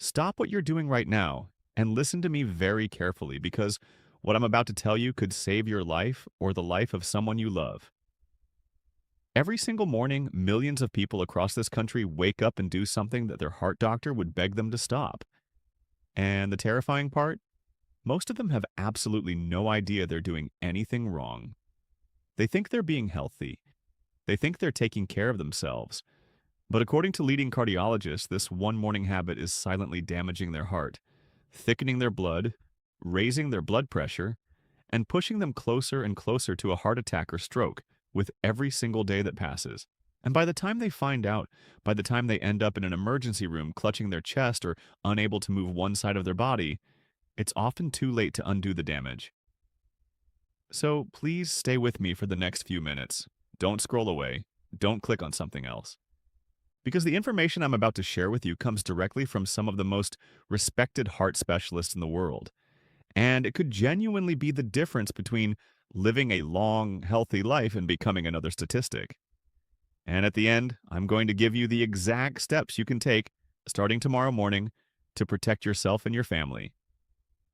Stop what you're doing right now and listen to me very carefully because what I'm about to tell you could save your life or the life of someone you love. Every single morning, millions of people across this country wake up and do something that their heart doctor would beg them to stop. And the terrifying part? Most of them have absolutely no idea they're doing anything wrong. They think they're being healthy. They think they're taking care of themselves. But according to leading cardiologists, this one morning habit is silently damaging their heart, thickening their blood, raising their blood pressure, and pushing them closer and closer to a heart attack or stroke with every single day that passes. And by the time they find out, by the time they end up in an emergency room clutching their chest or unable to move one side of their body, it's often too late to undo the damage. So please stay with me for the next few minutes. Don't scroll away. Don't click on something else. Because the information I'm about to share with you comes directly from some of the most respected heart specialists in the world. And it could genuinely be the difference between living a long, healthy life and becoming another statistic. And at the end, I'm going to give you the exact steps you can take starting tomorrow morning to protect yourself and your family.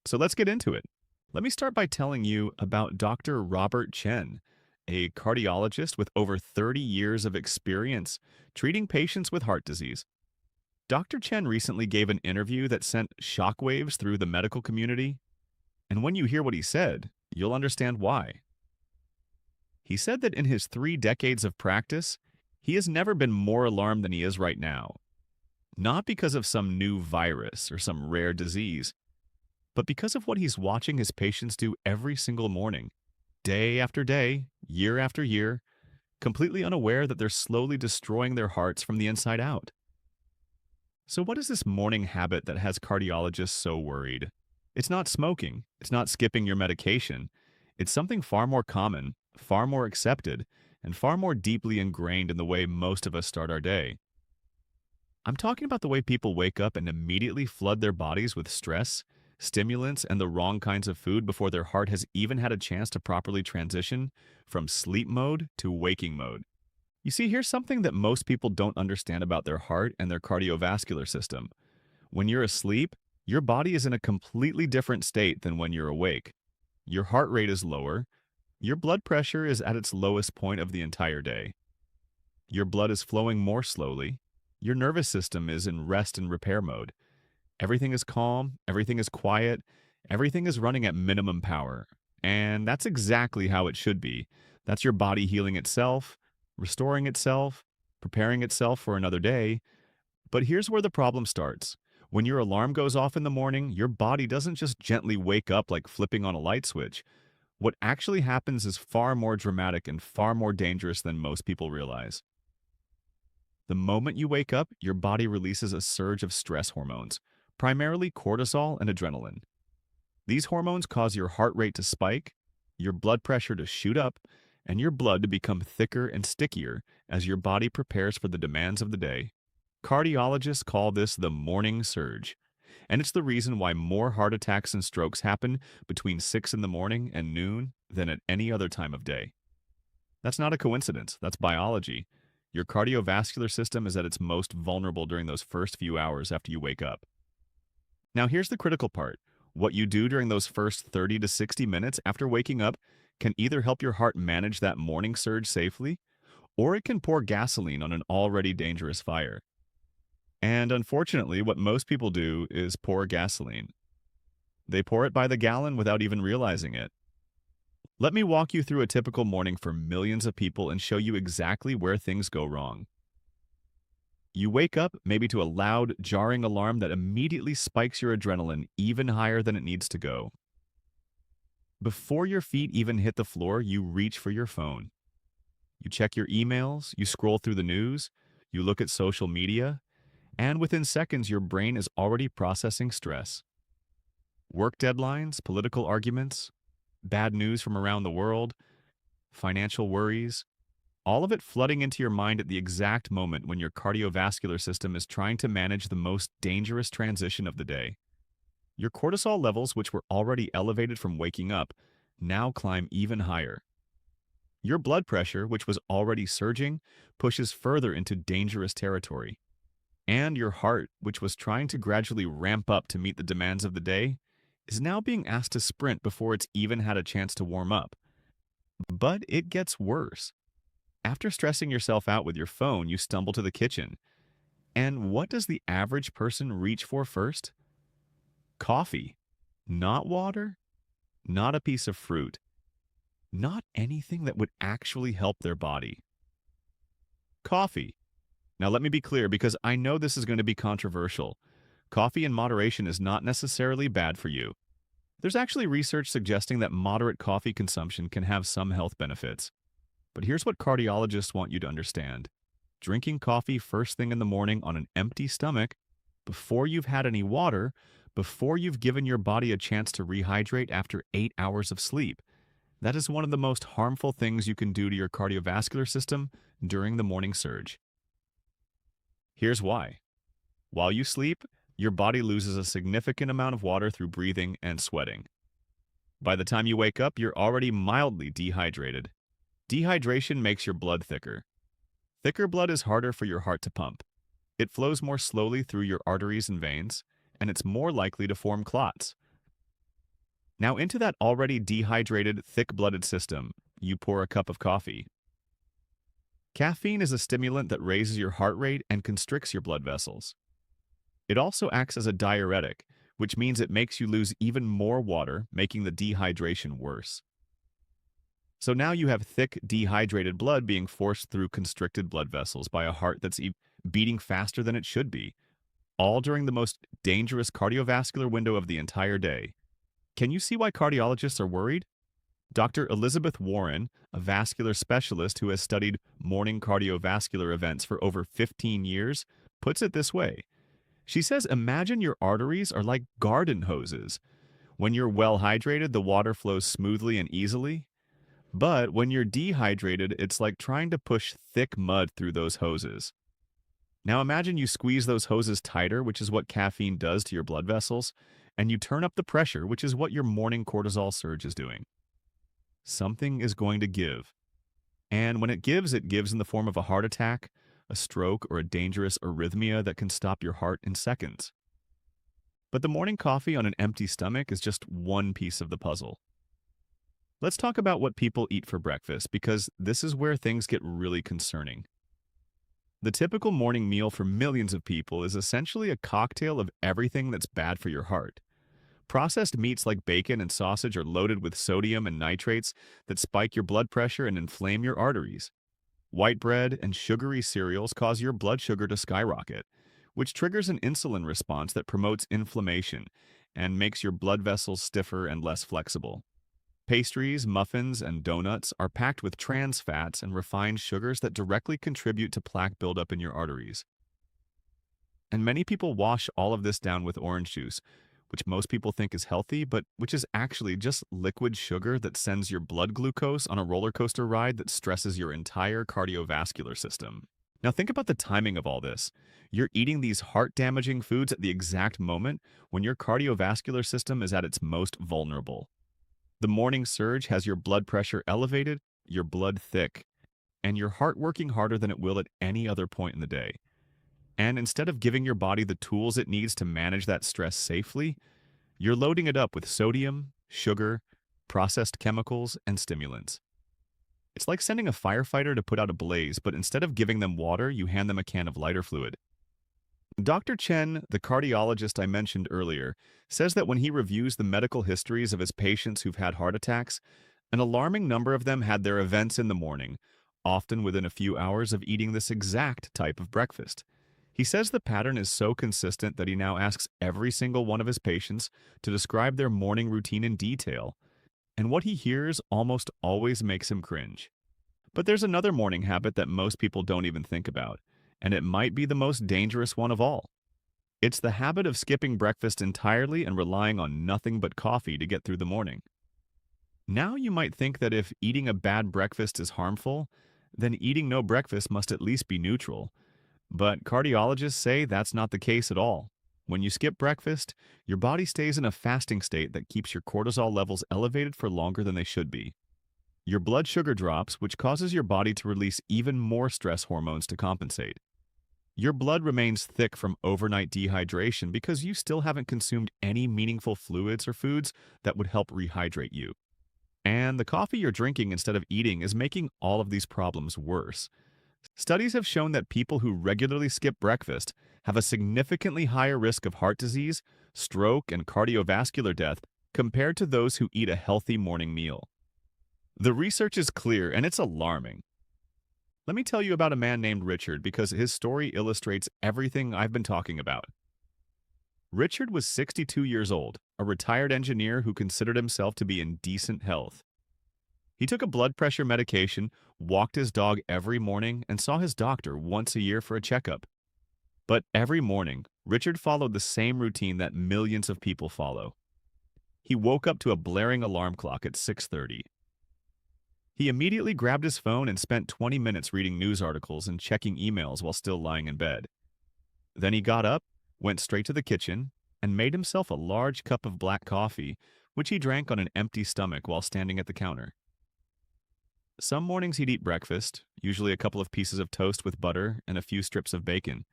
So let's get into it. Let me start by telling you about Dr. Robert Chen, a cardiologist with over 30 years of experience treating patients with heart disease. Dr. Chen recently gave an interview that sent shockwaves through the medical community, and when you hear what he said, you'll understand why. He said that in his 3 decades of practice, he has never been more alarmed than he is right now. Not because of some new virus or some rare disease, but because of what he's watching his patients do every single morning, day after day, year after year, completely unaware that they're slowly destroying their hearts from the inside out. So what is this morning habit that has cardiologists so worried? It's not smoking. It's not skipping your medication. It's something far more common, far more accepted, and far more deeply ingrained in the way most of us start our day. I'm talking about the way people wake up and immediately flood their bodies with stress, stimulants, and the wrong kinds of food before their heart has even had a chance to properly transition from sleep mode to waking mode. You see, here's something that most people don't understand about their heart and their cardiovascular system. When you're asleep, your body is in a completely different state than when you're awake. Your heart rate is lower. Your blood pressure is at its lowest point of the entire day. Your blood is flowing more slowly. Your nervous system is in rest and repair mode. Everything is calm, everything is quiet, everything is running at minimum power. And that's exactly how it should be. That's your body healing itself, restoring itself, preparing itself for another day. But here's where the problem starts. When your alarm goes off in the morning, your body doesn't just gently wake up like flipping on a light switch. What actually happens is far more dramatic and far more dangerous than most people realize. The moment you wake up, your body releases a surge of stress hormones, primarily cortisol and adrenaline. These hormones cause your heart rate to spike, your blood pressure to shoot up, and your blood to become thicker and stickier as your body prepares for the demands of the day. Cardiologists call this the morning surge, and it's the reason why more heart attacks and strokes happen between 6 in the morning and noon than at any other time of day. That's not a coincidence, that's biology. Your cardiovascular system is at its most vulnerable during those first few hours after you wake up. Now here's the critical part. What you do during those first 30 to 60 minutes after waking up can either help your heart manage that morning surge safely, or it can pour gasoline on an already dangerous fire. And unfortunately, what most people do is pour gasoline. They pour it by the gallon without even realizing it. Let me walk you through a typical morning for millions of people and show you exactly where things go wrong. You wake up maybe to a loud, jarring alarm that immediately spikes your adrenaline even higher than it needs to go. Before your feet even hit the floor, you reach for your phone. You check your emails, you scroll through the news, you look at social media, and within seconds your brain is already processing stress. Work deadlines, political arguments, bad news from around the world, financial worries, all of it flooding into your mind at the exact moment when your cardiovascular system is trying to manage the most dangerous transition of the day. Your cortisol levels, which were already elevated from waking up, now climb even higher. Your blood pressure, which was already surging, pushes further into dangerous territory. And your heart, which was trying to gradually ramp up to meet the demands of the day, is now being asked to sprint before it's even had a chance to warm up. But it gets worse. After stressing yourself out with your phone, you stumble to the kitchen. And what does the average person reach for first? Coffee. Not water, not a piece of fruit, not anything that would actually help their body. Coffee. Now, let me be clear because I know this is going to be controversial. Coffee in moderation is not necessarily bad for you. There's actually research suggesting that moderate coffee consumption can have some health benefits. But here's what cardiologists want you to understand. Drinking coffee first thing in the morning on an empty stomach, before you've had any water, before you've given your body a chance to rehydrate after 8 hours of sleep, that is one of the most harmful things you can do to your cardiovascular system during the morning surge. Here's why. While you sleep, your body loses a significant amount of water through breathing and sweating. By the time you wake up, you're already mildly dehydrated. Dehydration makes your blood thicker. Thicker blood is harder for your heart to pump. It flows more slowly through your arteries and veins, and it's more likely to form clots. Now into that already dehydrated, thick-blooded system, you pour a cup of coffee. Caffeine is a stimulant that raises your heart rate and constricts your blood vessels. It also acts as a diuretic, which means it makes you lose even more water, making the dehydration worse. So now you have thick, dehydrated blood being forced through constricted blood vessels by a heart that's beating faster than it should be, all during the most dangerous cardiovascular window of the entire day. Can you see why cardiologists are worried? Dr. Elizabeth Warren, a vascular specialist who has studied morning cardiovascular events for over 15 years, puts it this way. She says, imagine your arteries are like garden hoses. When you're well hydrated, the water flows smoothly and easily. But when you're dehydrated, it's like trying to push thick mud through those hoses. Now imagine you squeeze those hoses tighter, which is what caffeine does to your blood vessels, and you turn up the pressure, which is what your morning cortisol surge is doing. Something is going to give. And when it gives in the form of a heart attack, a stroke, or a dangerous arrhythmia that can stop your heart in seconds. But the morning coffee on an empty stomach is just one piece of the puzzle. Let's talk about what people eat for breakfast, because this is where things get really concerning. The typical morning meal for millions of people is essentially a cocktail of everything that's bad for your heart. Processed meats like bacon and sausage are loaded with sodium and nitrates that spike your blood pressure and inflame your arteries. White bread and sugary cereals cause your blood sugar to skyrocket, which triggers an insulin response that promotes inflammation and makes your blood vessels stiffer and less flexible. Pastries, muffins, and donuts are packed with trans fats and refined sugars that directly contribute to plaque buildup in your arteries. And many people wash all of this down with orange juice, which most people think is healthy, but which is actually just liquid sugar that sends your blood glucose on a roller coaster ride that stresses your entire cardiovascular system. Now think about the timing of all this. You're eating these heart-damaging foods at the exact moment when your cardiovascular system is at its most vulnerable. The morning surge has your blood pressure elevated, your blood thick, and your heart working harder than it will at any other point in the day. And instead of giving your body the tools it needs to manage that stress safely, you're loading it up with sodium, sugar, processed chemicals, and stimulants. It's like sending a firefighter to put out a blaze, but instead of giving them water, you hand them a can of lighter fluid. Dr. Chen, the cardiologist I mentioned earlier, says that when he reviews the medical histories of his patients who've had heart attacks, an alarming number of them had their events in the morning, often within a few hours of eating this exact type of breakfast. He says the pattern is so consistent that he now asks every single one of his patients to describe their morning routine in detail, and what he hears almost always makes him cringe. But there's another morning habit that most people don't even think about, and it might be the most dangerous one of all. It's the habit of skipping breakfast entirely and relying on nothing but coffee to get through the morning. Now you might think that if eating a bad breakfast is harmful, then eating no breakfast must at least be neutral. But cardiologists say that's not the case at all. When you skip breakfast, your body stays in a fasting state that keeps your cortisol levels elevated for longer than they should be. Your blood sugar drops, which causes your body to release even more stress hormones to compensate. Your blood remains thick from overnight dehydration because you still haven't consumed any meaningful fluids or foods that would help rehydrate you. And the coffee you're drinking instead of eating is making all of these problems worse. Studies have shown that people who regularly skip breakfast have a significantly higher risk of heart disease, stroke, and cardiovascular death compared to those who eat a healthy morning meal. The research is clear and it's alarming. Let me tell you about a man named Richard because his story illustrates everything I've been talking about. Richard was 62 years old, a retired engineer who considered himself to be in decent health. He took a blood pressure medication, walked his dog every morning, and saw his doctor once a year for a checkup. But every morning, Richard followed the same routine that millions of people follow. He woke up to a blaring alarm clock at 6:30. He immediately grabbed his phone and spent 20 minutes reading news articles and checking emails while still lying in bed. Then he got up, went straight to the kitchen, and made himself a large cup of black coffee, which he drank on an empty stomach while standing at the counter. Some mornings he'd eat breakfast, usually a couple of pieces of toast with butter and a few strips of bacon.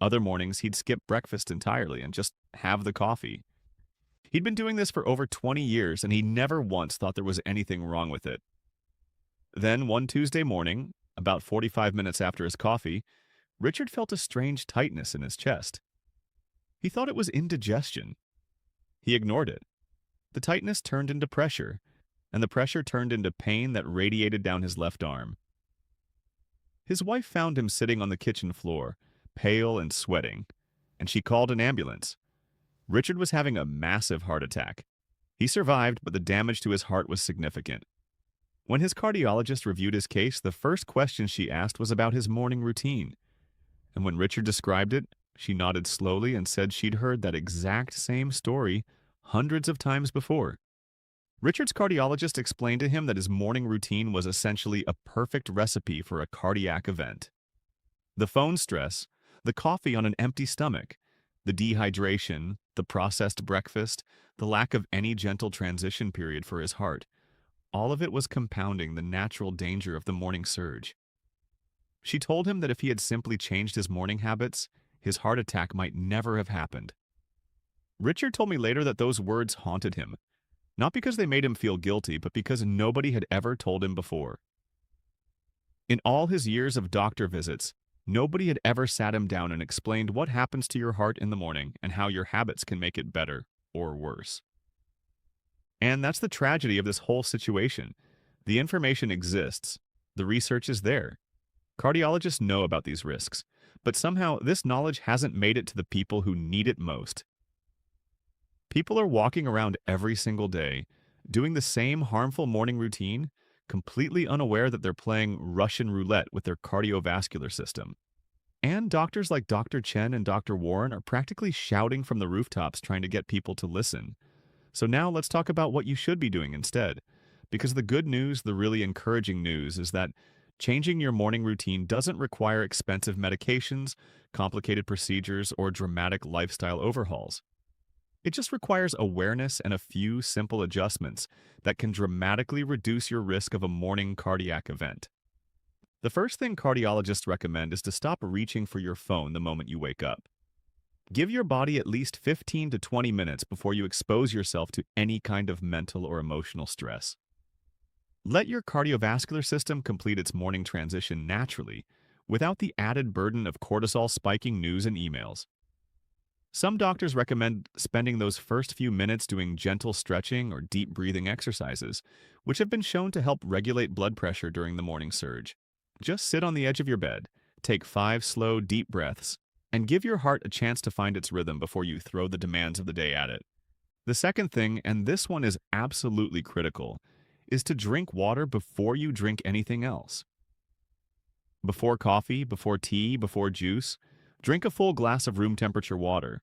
Other mornings he'd skip breakfast entirely and just have the coffee. He'd been doing this for over 20 years and he never once thought there was anything wrong with it. Then one Tuesday morning, about 45 minutes after his coffee, Richard felt a strange tightness in his chest. He thought it was indigestion. He ignored it. The tightness turned into pressure, and the pressure turned into pain that radiated down his left arm. His wife found him sitting on the kitchen floor, pale and sweating, and she called an ambulance. Richard was having a massive heart attack. He survived, but the damage to his heart was significant. When his cardiologist reviewed his case, the first question she asked was about his morning routine. And when Richard described it, she nodded slowly and said she'd heard that exact same story hundreds of times before. Richard's cardiologist explained to him that his morning routine was essentially a perfect recipe for a cardiac event. The phone stress, the coffee on an empty stomach, the dehydration, the processed breakfast, the lack of any gentle transition period for his heart, all of it was compounding the natural danger of the morning surge. She told him that if he had simply changed his morning habits, his heart attack might never have happened. Richard told me later that those words haunted him, not because they made him feel guilty, but because nobody had ever told him before. In all his years of doctor visits, nobody had ever sat him down and explained what happens to your heart in the morning and how your habits can make it better or worse. And that's the tragedy of this whole situation. The information exists. The research is there. Cardiologists know about these risks, but somehow this knowledge hasn't made it to the people who need it most. People are walking around every single day, doing the same harmful morning routine, completely unaware that they're playing Russian roulette with their cardiovascular system. And doctors like Dr. Chen and Dr. Warren are practically shouting from the rooftops trying to get people to listen. So now let's talk about what you should be doing instead. Because the good news, the really encouraging news, is that changing your morning routine doesn't require expensive medications, complicated procedures, or dramatic lifestyle overhauls. It just requires awareness and a few simple adjustments that can dramatically reduce your risk of a morning cardiac event. The first thing cardiologists recommend is to stop reaching for your phone the moment you wake up. Give your body at least 15 to 20 minutes before you expose yourself to any kind of mental or emotional stress. Let your cardiovascular system complete its morning transition naturally, without the added burden of cortisol spiking news and emails. Some doctors recommend spending those first few minutes doing gentle stretching or deep breathing exercises, which have been shown to help regulate blood pressure during the morning surge. Just sit on the edge of your bed, take 5 slow, deep breaths, and give your heart a chance to find its rhythm before you throw the demands of the day at it. The second thing, and this one is absolutely critical, is to drink water before you drink anything else. Before coffee, before tea, before juice, drink a full glass of room temperature water.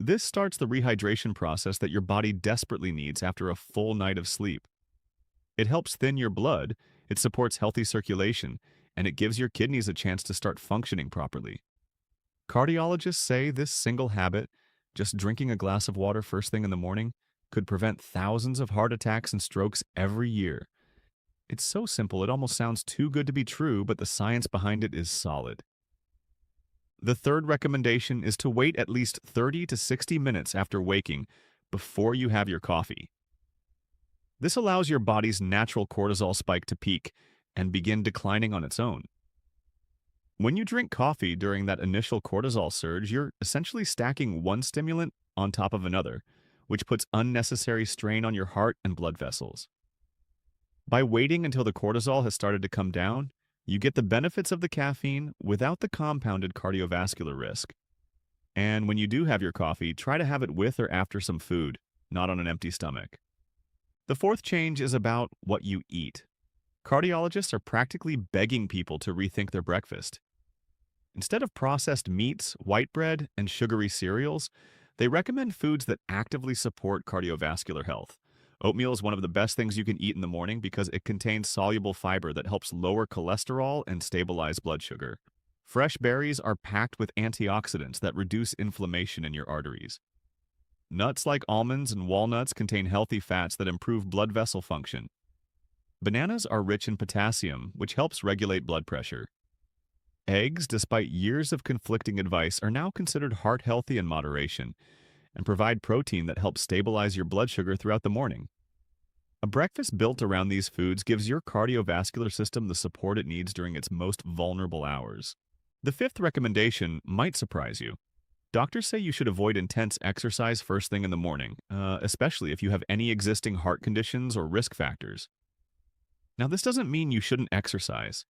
This starts the rehydration process that your body desperately needs after a full night of sleep. It helps thin your blood, it supports healthy circulation, and it gives your kidneys a chance to start functioning properly. Cardiologists say this single habit, just drinking a glass of water first thing in the morning, could prevent thousands of heart attacks and strokes every year. It's so simple it almost sounds too good to be true, but the science behind it is solid. The third recommendation is to wait at least 30 to 60 minutes after waking before you have your coffee. This allows your body's natural cortisol spike to peak and begin declining on its own. When you drink coffee during that initial cortisol surge, you're essentially stacking one stimulant on top of another, which puts unnecessary strain on your heart and blood vessels. By waiting until the cortisol has started to come down, you get the benefits of the caffeine without the compounded cardiovascular risk. And when you do have your coffee, try to have it with or after some food, not on an empty stomach. The fourth change is about what you eat. Cardiologists are practically begging people to rethink their breakfast. Instead of processed meats, white bread, and sugary cereals, they recommend foods that actively support cardiovascular health. Oatmeal is one of the best things you can eat in the morning because it contains soluble fiber that helps lower cholesterol and stabilize blood sugar. Fresh berries are packed with antioxidants that reduce inflammation in your arteries. Nuts like almonds and walnuts contain healthy fats that improve blood vessel function. Bananas are rich in potassium, which helps regulate blood pressure. Eggs, despite years of conflicting advice, are now considered heart-healthy in moderation and provide protein that helps stabilize your blood sugar throughout the morning. A breakfast built around these foods gives your cardiovascular system the support it needs during its most vulnerable hours. The fifth recommendation might surprise you. Doctors say you should avoid intense exercise first thing in the morning, especially if you have any existing heart conditions or risk factors. Now, this doesn't mean you shouldn't exercise.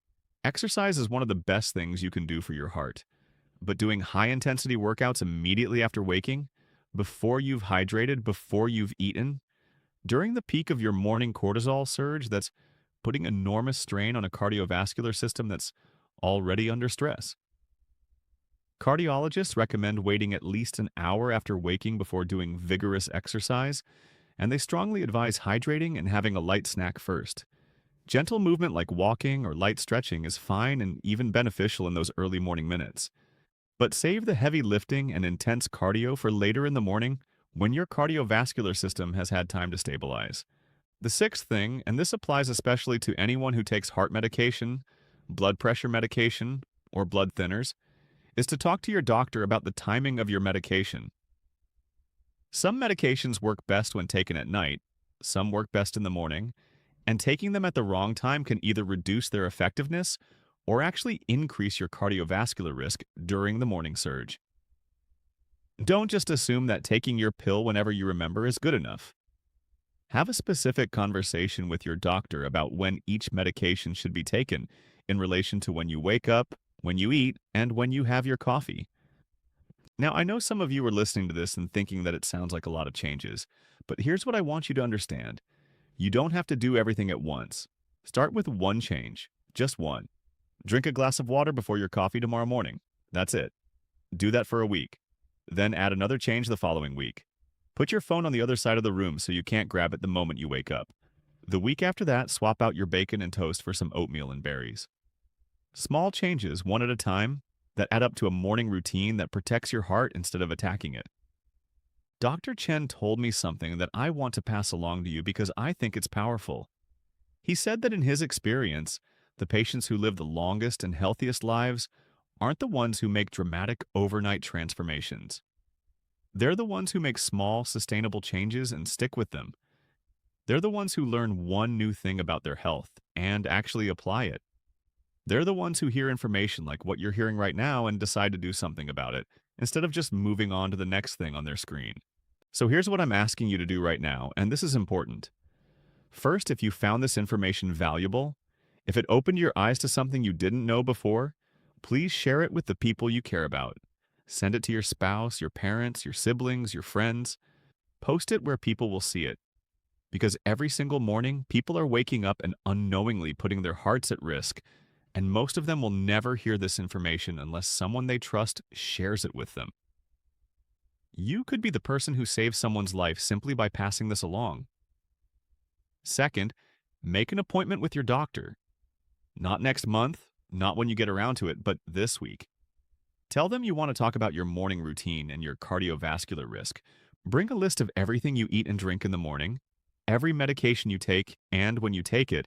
Exercise is one of the best things you can do for your heart. But doing high-intensity workouts immediately after waking, before you've hydrated, before you've eaten, during the peak of your morning cortisol surge, that's putting enormous strain on a cardiovascular system that's already under stress. Cardiologists recommend waiting at least an hour after waking before doing vigorous exercise, and they strongly advise hydrating and having a light snack first. Gentle movement like walking or light stretching is fine and even beneficial in those early morning minutes. But save the heavy lifting and intense cardio for later in the morning when your cardiovascular system has had time to stabilize. The sixth thing, and this applies especially to anyone who takes heart medication, blood pressure medication, or blood thinners, is to talk to your doctor about the timing of your medication. Some medications work best when taken at night, some work best in the morning, and taking them at the wrong time can either reduce their effectiveness or actually increase your cardiovascular risk during the morning surge. Don't just assume that taking your pill whenever you remember is good enough. Have a specific conversation with your doctor about when each medication should be taken in relation to when you wake up, when you eat, and when you have your coffee. Now, I know some of you are listening to this and thinking that it sounds like a lot of changes, but here's what I want you to understand. You don't have to do everything at once. Start with one change, just one. Drink a glass of water before your coffee tomorrow morning. That's it. Do that for a week. Then add another change the following week. Put your phone on the other side of the room so you can't grab it the moment you wake up. The week after that, swap out your bacon and toast for some oatmeal and berries. Small changes, one at a time, that add up to a morning routine that protects your heart instead of attacking it. Dr. Chen told me something that I want to pass along to you because I think it's powerful. He said that in his experience, the patients who live the longest and healthiest lives aren't the ones who make dramatic overnight transformations. They're the ones who make small, sustainable changes and stick with them. They're the ones who learn one new thing about their health and actually apply it. They're the ones who hear information like what you're hearing right now and decide to do something about it, instead of just moving on to the next thing on their screen. So here's what I'm asking you to do right now, and this is important. First, if you found this information valuable, if it opened your eyes to something you didn't know before, please share it with the people you care about. Send it to your spouse, your parents, your siblings, your friends. Post it where people will see it. Because every single morning, people are waking up and unknowingly putting their hearts at risk, and most of them will never hear this information unless someone they trust shares it with them. You could be the person who saves someone's life simply by passing this along. Second, make an appointment with your doctor. Not next month, not when you get around to it, but this week. Tell them you want to talk about your morning routine and your cardiovascular risk. Bring a list of everything you eat and drink in the morning, every medication you take and when you take it,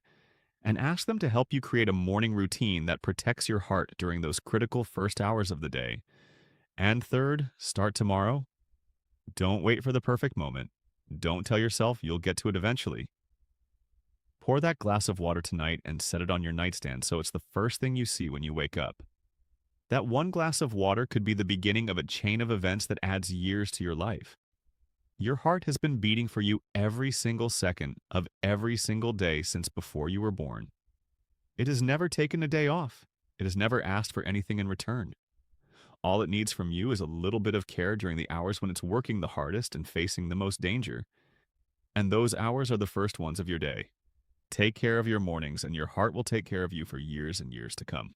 and ask them to help you create a morning routine that protects your heart during those critical first hours of the day. And third, start tomorrow. Don't wait for the perfect moment. Don't tell yourself you'll get to it eventually. Pour that glass of water tonight and set it on your nightstand so it's the first thing you see when you wake up. That one glass of water could be the beginning of a chain of events that adds years to your life. Your heart has been beating for you every single second of every single day since before you were born. It has never taken a day off. It has never asked for anything in return. All it needs from you is a little bit of care during the hours when it's working the hardest and facing the most danger. And those hours are the first ones of your day. Take care of your mornings, and your heart will take care of you for years and years to come.